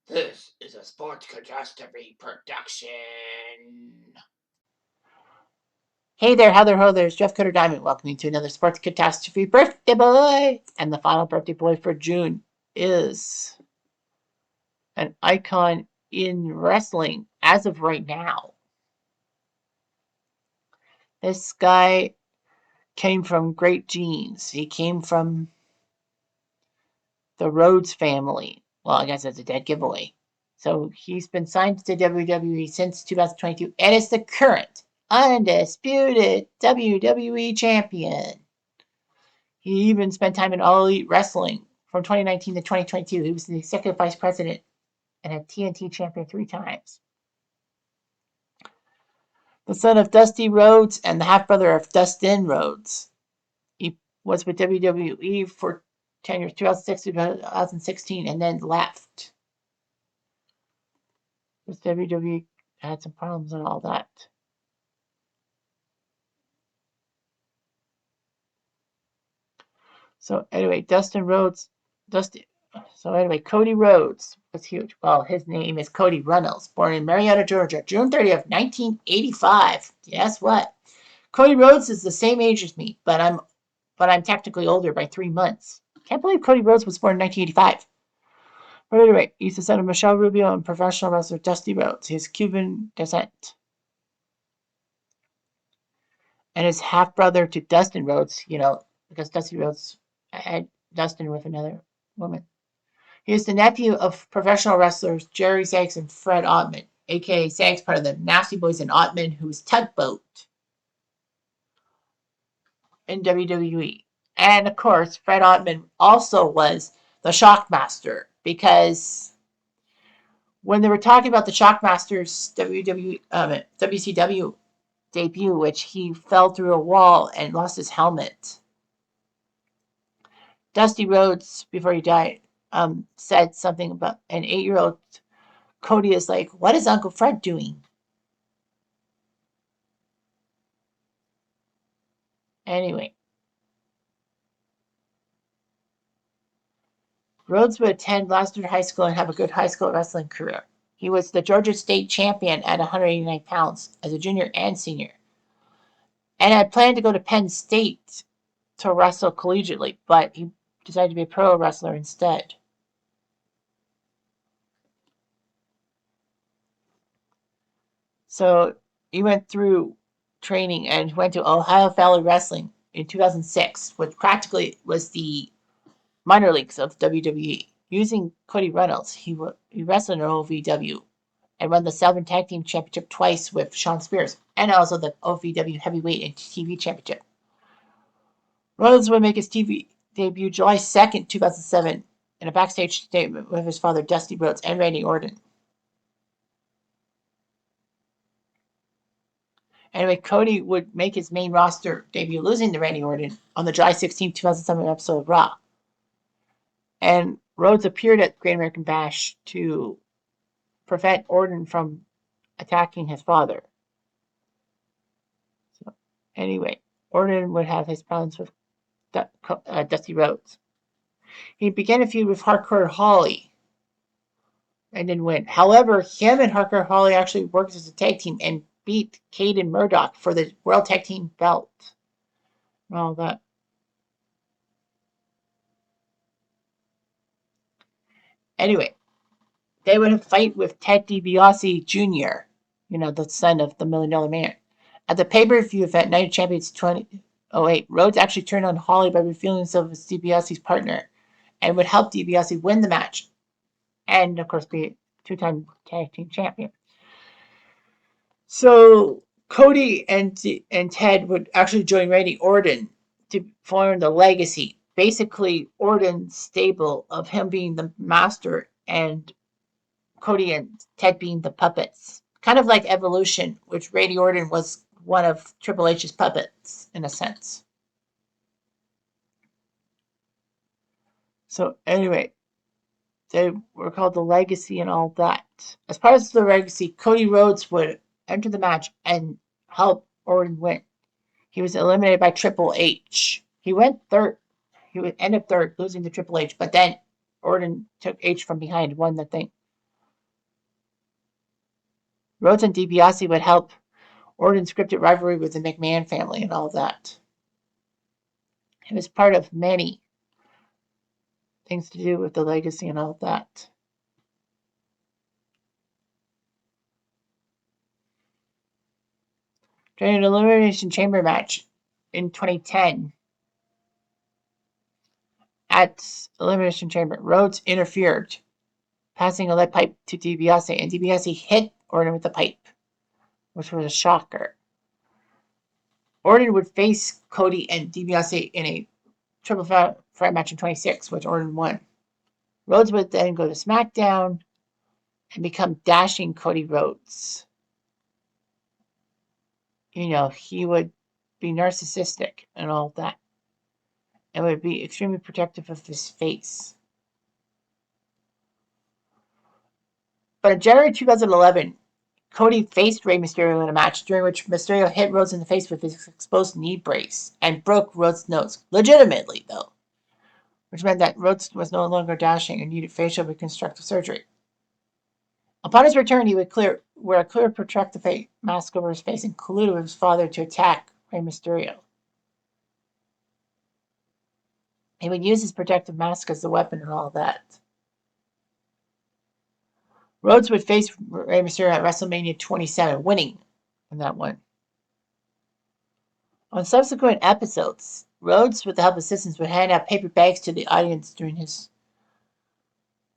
This is a Sports Catastrophe production. Hey there, Heather Ho, there's Jeff Cutter Diamond welcoming you to another Sports Catastrophe birthday boy. And the final birthday boy for June is an icon in wrestling as of right now. This guy came from great genes. He came from the Rhodes family. Well, I guess that's a dead giveaway. So he's been signed to WWE since 2022 and is the current undisputed WWE champion. He even spent time in All Elite Wrestling from 2019 to 2022. He was the executive vice president and a TNT champion 3 times. The son of Dusty Rhodes and the half brother of Dustin Rhodes. He was with WWE for 10 years, 2006 to 2016, and then left. Because WWE had some problems and all that. So anyway, Cody Rhodes was huge. Well, his name is Cody Runnels, born in Marietta, Georgia, June 30th, 1985. Guess what? Cody Rhodes is the same age as me, but I'm technically older by 3 months. Can't believe Cody Rhodes was born in 1985. But anyway, he's the son of Michelle Rubio and professional wrestler Dusty Rhodes. He has Cuban descent. And his half brother to Dustin Rhodes, because Dusty Rhodes had Dustin with another woman. He is the nephew of professional wrestlers Jerry Sags and Fred Ottman, aka Sags, part of the Nasty Boys, and Ottman, who was Tugboat in WWE. And of course, Fred Ottman also was the Shockmaster, because when they were talking about the Shockmaster's WCW debut, which he fell through a wall and lost his helmet, Dusty Rhodes, before he died, said something about an 8-year-old Cody is like, what is Uncle Fred doing? Anyway, Rhodes would attend Lassiter High School and have a good high school wrestling career. He was the Georgia State champion at 189 pounds as a junior and senior, and had planned to go to Penn State to wrestle collegiately, but he decided to be a pro wrestler instead. So he went through training and went to Ohio Valley Wrestling in 2006, which practically was the minor leagues of WWE. Using Cody Reynolds, he wrestled in OVW and won the Southern Tag Team Championship twice with Shawn Spears, and also the OVW Heavyweight and TV Championship. Rhodes would make his TV debut July 2nd, 2007, in a backstage statement with his father, Dusty Rhodes, and Randy Orton. Anyway, Cody would make his main roster debut, losing to Randy Orton on the July 16, 2007 episode of Raw. And Rhodes appeared at Great American Bash to prevent Orton from attacking his father. So, anyway, Orton would have his problems with Dusty Rhodes. He began a feud with Hardcore Holly and didn't win. However, him and Hardcore Holly actually worked as a tag team and beat Cade and Murdoch for the World Tag Team belt. And all that. Anyway, they would fight with Ted DiBiase Jr., the son of the $1 Million Man. At the pay-per-view event, Night of Champions 2008, Rhodes actually turned on Holly by revealing himself as DiBiase's partner and would help DiBiase win the match and, of course, be a 2-time tag team champion. So Cody and Ted would actually join Randy Orton to form the Legacy. Basically, Orton's stable of him being the master and Cody and Ted being the puppets. Kind of like Evolution, which Randy Orton was one of Triple H's puppets, in a sense. So anyway, they were called the Legacy and all that. As part of the Legacy, Cody Rhodes would enter the match and help Orton win. He was eliminated by Triple H. He went third. He would end up third, losing to Triple H, but then Orton took H from behind, won the thing. Rhodes and DiBiase would help Orton's scripted rivalry with the McMahon family and all that. It was part of many things to do with the legacy and all that. During an Elimination Chamber match in 2010, at Elimination Chamber, Rhodes interfered, passing a lead pipe to DiBiase, and DiBiase hit Orton with the pipe, which was a shocker. Orton would face Cody and DiBiase in a triple threat match in 26, which Orton won. Rhodes would then go to SmackDown and become Dashing Cody Rhodes. You know, he would be narcissistic and all that, and would be extremely protective of his face. But in January 2011, Cody faced Rey Mysterio in a match during which Mysterio hit Rhodes in the face with his exposed knee brace and broke Rhodes' nose. Legitimately, though. Which meant that Rhodes was no longer dashing and needed facial reconstructive surgery. Upon his return, he would wear a clear protective mask over his face and colluded with his father to attack Rey Mysterio. He would use his protective mask as the weapon and all that. Rhodes would face Rey Mysterio at WrestleMania 27, winning in that one. On subsequent episodes, Rhodes, with the help of assistants, would hand out paper bags to the audience during his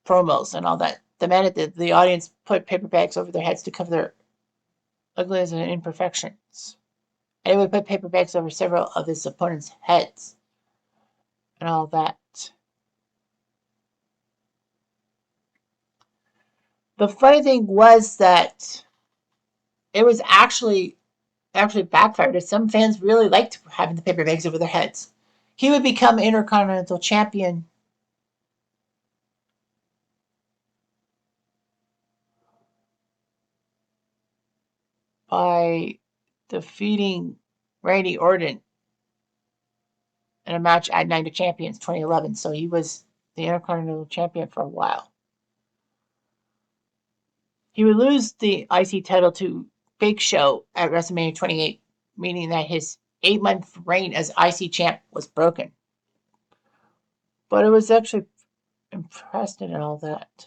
promos and all that. Demanded that the audience put paper bags over their heads to cover their ugliness and imperfections. And he would put paper bags over several of his opponents' heads and all that. The funny thing was that it was actually backfired, as some fans really liked having the paper bags over their heads. He would become Intercontinental Champion by defeating Randy Orton in a match at Night of Champions 2011. So he was the Intercontinental Champion for a while. He would lose the IC title to Big Show at WrestleMania 28, meaning that his 8-month reign as IC champ was broken. But it was actually impressive and all that.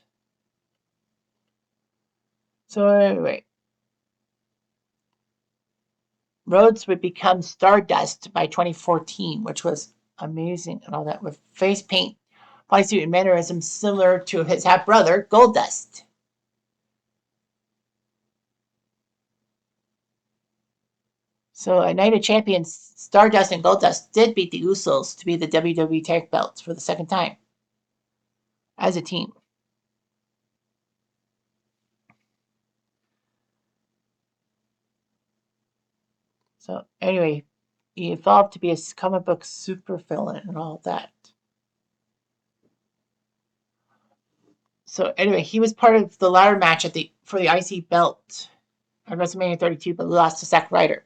So anyway, Rhodes would become Stardust by 2014, which was amazing and all that, with face paint, bodysuit, and mannerisms similar to his half-brother, Goldust. So at Night of Champions, Stardust and Goldust did beat the Usos to be the WWE Tag Belts for the second time as a team. So anyway, he evolved to be a comic book supervillain and all that. So anyway, he was part of the ladder match for the IC belt at WrestleMania 32, but lost to Zack Ryder.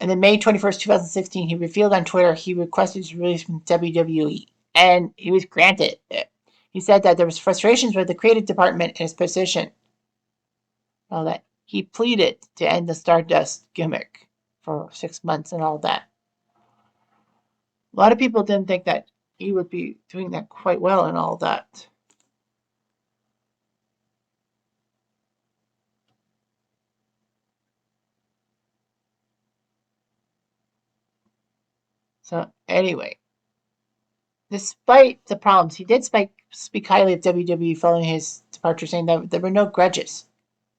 And then May 21st, 2016, he revealed on Twitter he requested his release from WWE, and he was granted it. He said that there was frustrations with the creative department and his position. All that. He pleaded to end the Stardust gimmick for 6 months and all that. A lot of people didn't think that he would be doing that quite well and all that. So anyway, despite the problems, he did speak highly of WWE following his departure, saying that there were no grudges,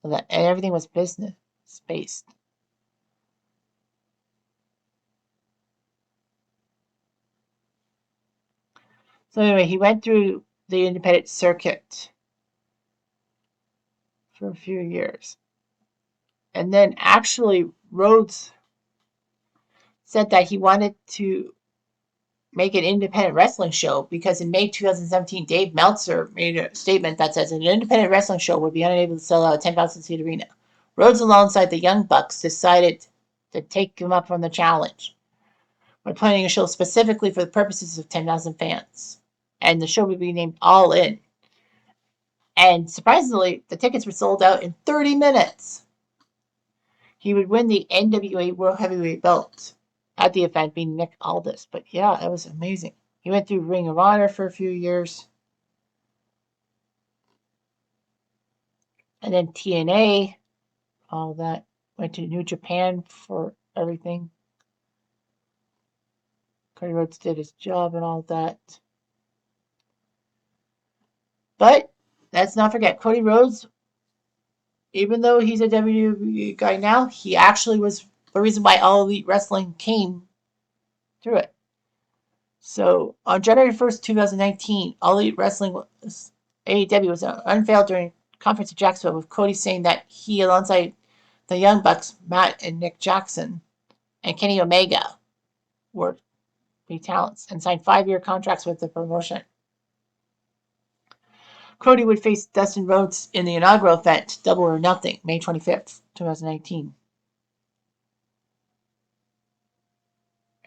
and everything was business based. So anyway, he went through the independent circuit for a few years. And then actually Rhodes said that he wanted to make an independent wrestling show because in May 2017, Dave Meltzer made a statement that says an independent wrestling show would be unable to sell out a 10,000 seat arena. Rhodes, alongside the Young Bucks, decided to take him up on the challenge by planning a show specifically for the purposes of 10,000 fans. And the show would be named All In. And surprisingly, the tickets were sold out in 30 minutes. He would win the NWA World Heavyweight Belt at the event, being Nick Aldis. But yeah, it was amazing. He went through Ring of Honor for a few years. And then TNA, all that. Went to New Japan for everything. Cody Rhodes did his job and all that. But let's not forget, Cody Rhodes, even though he's a WWE guy now, he actually was the reason why All Elite Wrestling came through it. So on January 1st, 2019, All Elite Wrestling was, AEW was unveiled during a conference in Jacksonville, with Cody saying that he, alongside the Young Bucks, Matt and Nick Jackson, and Kenny Omega, were be talents and signed 5-year contracts with the promotion. Cody would face Dustin Rhodes in the inaugural event, Double or Nothing, May 25th, 2019.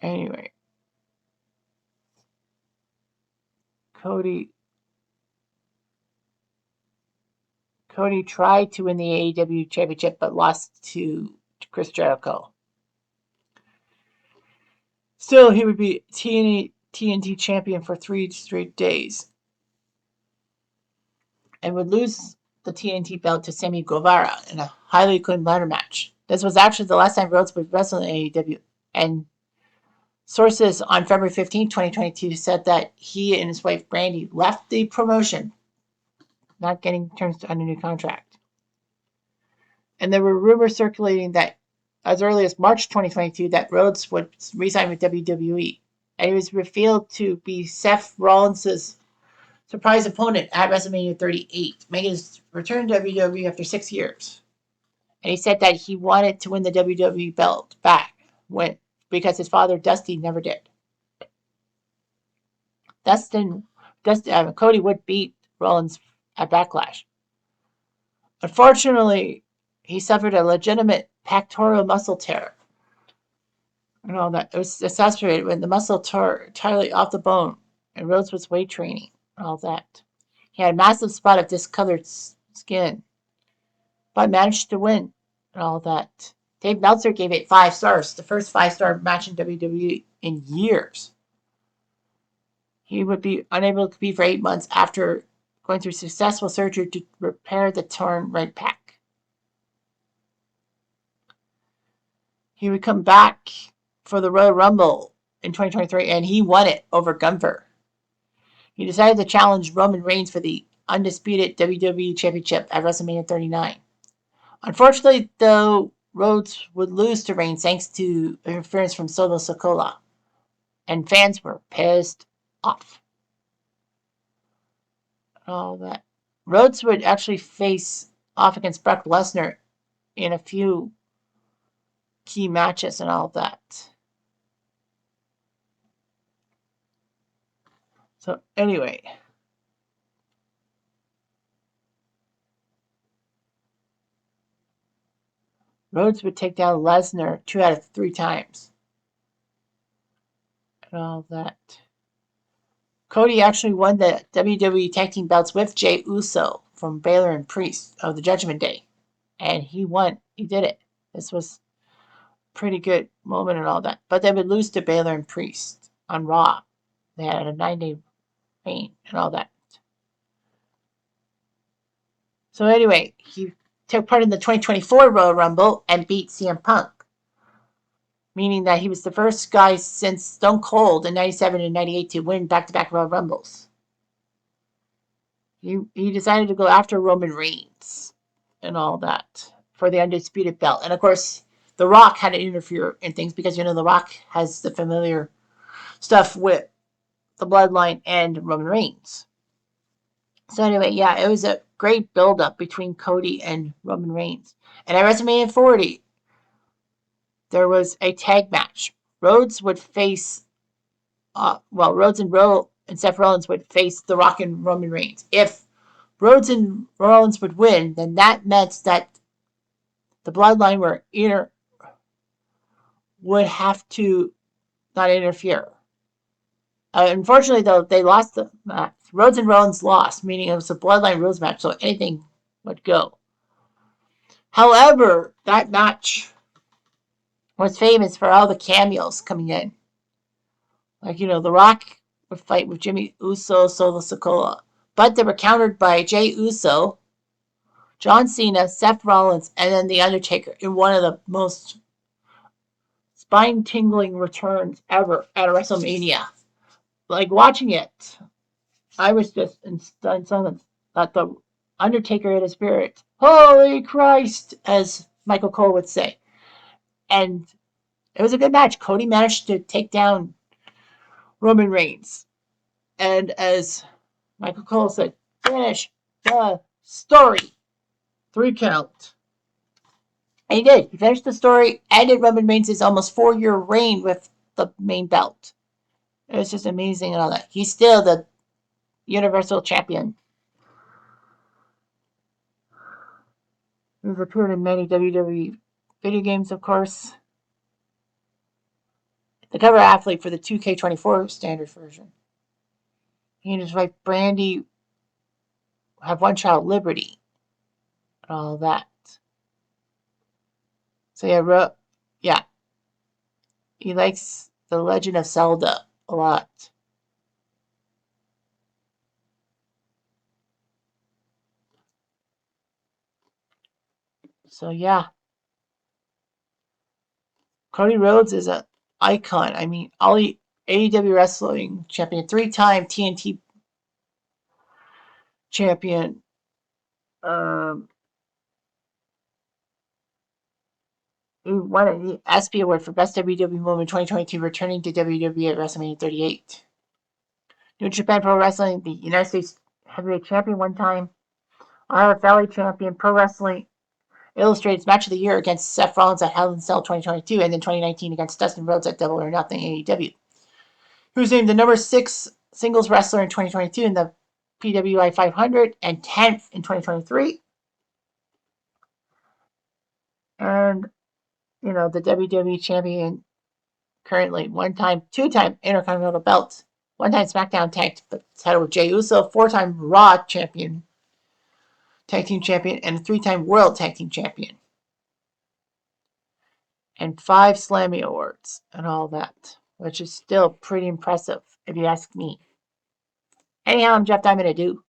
Anyway, Cody tried to win the AEW Championship, but lost to Chris Jericho. Still, he would be TNT champion for 3 straight days, and would lose the TNT belt to Sammy Guevara in a highly acclaimed ladder match. This was actually the last time Rhodes would wrestle in AEW, and sources on February 15, 2022 said that he and his wife Brandy left the promotion, not getting terms on a new contract. And there were rumors circulating that as early as March 2022 that Rhodes would resign with WWE, and he was revealed to be Seth Rollins' surprise opponent at WrestleMania 38, making his return to WWE after 6 years. And he said that he wanted to win the WWE belt back because his father Dusty never did. Cody would beat Rollins at Backlash. Unfortunately, he suffered a legitimate pectoral muscle tear. And all that. It was exacerbated when the muscle tore entirely off the bone, and Rhodes was weight training and all that. He had a massive spot of discolored skin, but managed to win and all that. Dave Meltzer gave it 5 stars, the first 5-star match in WWE in years. He would be unable to compete for 8 months after going through successful surgery to repair the torn right pec. He would come back for the Royal Rumble in 2023, and he won it over Gunther. He decided to challenge Roman Reigns for the undisputed WWE Championship at WrestleMania 39. Unfortunately, though, Rhodes would lose to Reigns thanks to interference from Solo Sikoa, and fans were pissed off. All that. Rhodes would actually face off against Brock Lesnar in a few key matches and all that. So anyway, Rhodes would take down Lesnar 2 out of 3 times. And all that. Cody actually won the WWE Tag Team belts with Jey Uso from Baylor and Priest of the Judgment Day. And he won. He did it. This was a pretty good moment and all that. But they would lose to Baylor and Priest on Raw. They had a 9-day reign and all that. So anyway, he took part in the 2024 Royal Rumble and beat CM Punk, meaning that he was the first guy since Stone Cold in 97 and 98 to win back-to-back Royal Rumbles. He decided to go after Roman Reigns and all that for the undisputed belt. And of course, The Rock had to interfere in things because, The Rock has the familiar stuff with the Bloodline and Roman Reigns. So anyway, yeah, it was a great build-up between Cody and Roman Reigns. And at WrestleMania 40, there was a tag match. Rhodes would face, Rhodes and Seth Rollins would face The Rock and Roman Reigns. If Rhodes and Rollins would win, then that meant that the Bloodline would have to not interfere. Unfortunately, though, they lost the match. Rhodes and Rollins lost, meaning it was a Bloodline match, so anything would go. However, that match was famous for all the cameos coming in. Like, The Rock would fight with Jimmy Uso, Solo Sikoa. But they were countered by Jay Uso, John Cena, Seth Rollins, and then The Undertaker in one of the most spine-tingling returns ever at a WrestleMania. Like, watching it, I was just in silence that The Undertaker had a spirit. Holy Christ, as Michael Cole would say. And it was a good match. Cody managed to take down Roman Reigns. And as Michael Cole said, finish the story. 3 count. And he did. He finished the story, ended Roman Reigns' almost 4-year reign with the main belt. It was just amazing and all that. He's still the Universal Champion. He's appeared in many WWE video games, of course. The cover athlete for the 2K24 standard version. He and his wife Brandy have one child, Liberty, and all that. So yeah, he likes The Legend of Zelda a lot. So yeah, Cody Rhodes is an icon. I mean, all AEW wrestling champion, 3-time TNT champion. Um, he won the ESPY Award for Best WWE Moment 2022, returning to WWE at WrestleMania 38. New Japan Pro Wrestling, the United States Heavyweight Champion one time. RF Champion, Pro Wrestling Illustrated's Match of the Year against Seth Rollins at Hell in Cell 2022, and then 2019 against Dustin Rhodes at Double or Nothing AEW. He was named the number 6 singles wrestler in 2022 in the PWI 500 and 10th in 2023. And, the WWE champion currently, 2-time Intercontinental belts, 1-time SmackDown tag title with Jey Uso, 4-time Raw champion, tag team champion, and a 3-time World Tag Team champion. And 5 Slammy Awards and all that, which is still pretty impressive, if you ask me. Anyhow, I'm Jeff Diamond. I do.